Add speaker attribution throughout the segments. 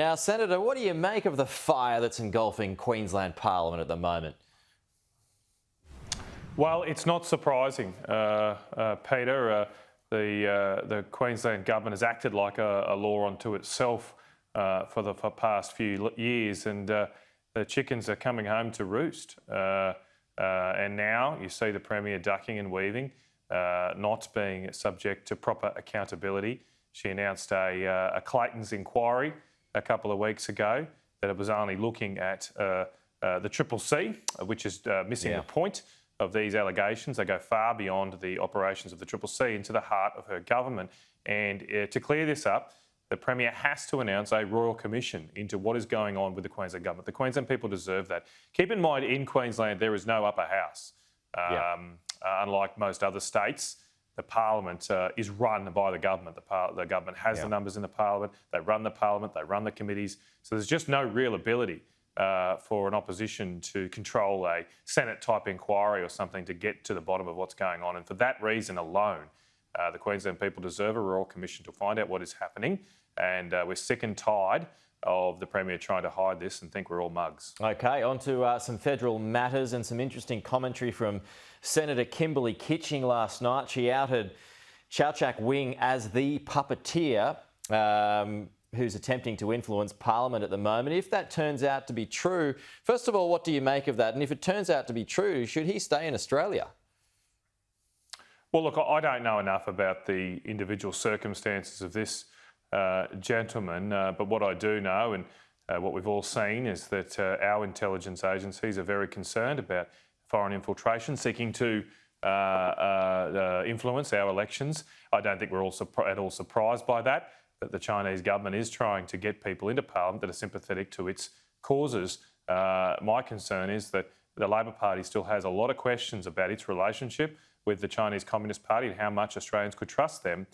Speaker 1: Now, Senator, what do you make of the fire that's engulfing Queensland Parliament at the moment?
Speaker 2: Well, it's not surprising, Peter. The Queensland government has acted like a law unto itself for the past few years, and the chickens are coming home to roost. And now you see the Premier ducking and weaving, not being subject to proper accountability. She announced a Clayton's inquiry a couple of weeks ago that it was only looking at the CCC, which is missing the point of these allegations. They go far beyond the operations of the CCC into the heart of her government. And to clear this up, the Premier has to announce a royal commission into what is going on with the Queensland government. The Queensland people deserve that. Keep in mind, in Queensland, there is no upper house. Unlike most other states, the Parliament is run by the government. The government has the numbers in the Parliament. They run the Parliament. They run the committees. So there's just no real ability for an opposition to control a Senate-type inquiry or something to get to the bottom of what's going on. And for that reason alone, the Queensland people deserve a royal commission to find out what is happening. And we're sick and tired of the Premier trying to hide this and think we're all mugs. OK, on to
Speaker 1: some federal matters and some interesting commentary from Senator Kimberley Kitching last night. She outed Chow Chak Wing as the puppeteer who's attempting to influence Parliament at the moment. If that turns out to be true, first of all, what do you make of that? And if it turns out to be true, should he stay in Australia?
Speaker 2: Well, look, I don't know enough about the individual circumstances of this gentleman, but what I do know and what we've all seen is that our intelligence agencies are very concerned about foreign infiltration, seeking to influence our elections. I don't think we're all at all surprised by that the Chinese government is trying to get people into Parliament that are sympathetic to its causes. My concern is that the Labor Party still has a lot of questions about its relationship with the Chinese Communist Party and how much Australians could trust them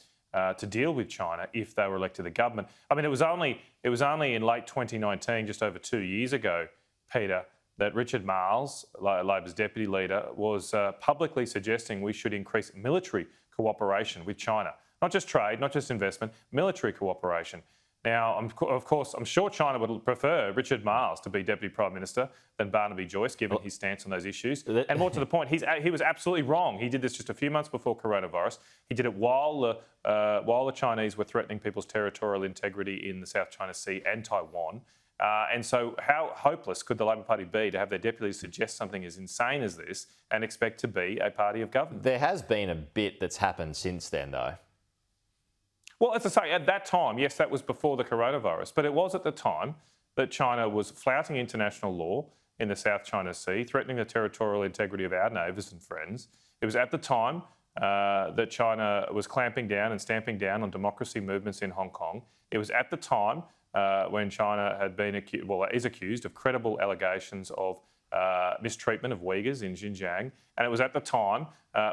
Speaker 2: to deal with China if they were elected to government. I mean, it was only in late 2019, just over 2 years ago, Peter, that Richard Marles, Labor's deputy leader, was publicly suggesting we should increase military cooperation with China. Not just trade, not just investment, military cooperation. Now, of course, I'm sure China would prefer Richard Marles to be Deputy Prime Minister than Barnaby Joyce, given his stance on those issues. And more to the point, he was absolutely wrong. He did this just a few months before coronavirus. He did it while the Chinese were threatening people's territorial integrity in the South China Sea and Taiwan. And so how hopeless could the Labor Party be to have their deputies suggest something as insane as this and expect to be a party of government?
Speaker 1: There has been a bit that's happened since then, though.
Speaker 2: Well, as I say, at that time, yes, that was before the coronavirus, but it was at the time that China was flouting international law in the South China Sea, threatening the territorial integrity of our neighbours and friends. It was at the time that China was clamping down and stamping down on democracy movements in Hong Kong. It was at the time when China had been is accused of credible allegations of mistreatment of Uyghurs in Xinjiang. And it was at the time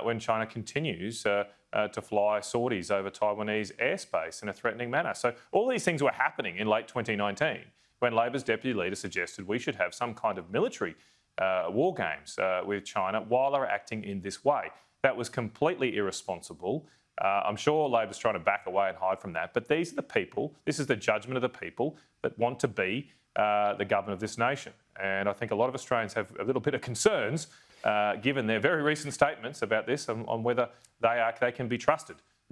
Speaker 2: when China continues to fly sorties over Taiwanese airspace in a threatening manner. So all these things were happening in late 2019 when Labor's deputy leader suggested we should have some kind of military war games with China while they were acting in this way. That was completely irresponsible. I'm sure Labor's trying to back away and hide from that, but these are the people, this is the judgment of the people that want to be the government of this nation. And I think a lot of Australians have a little bit of concerns given their very recent statements about this on whether they can be trusted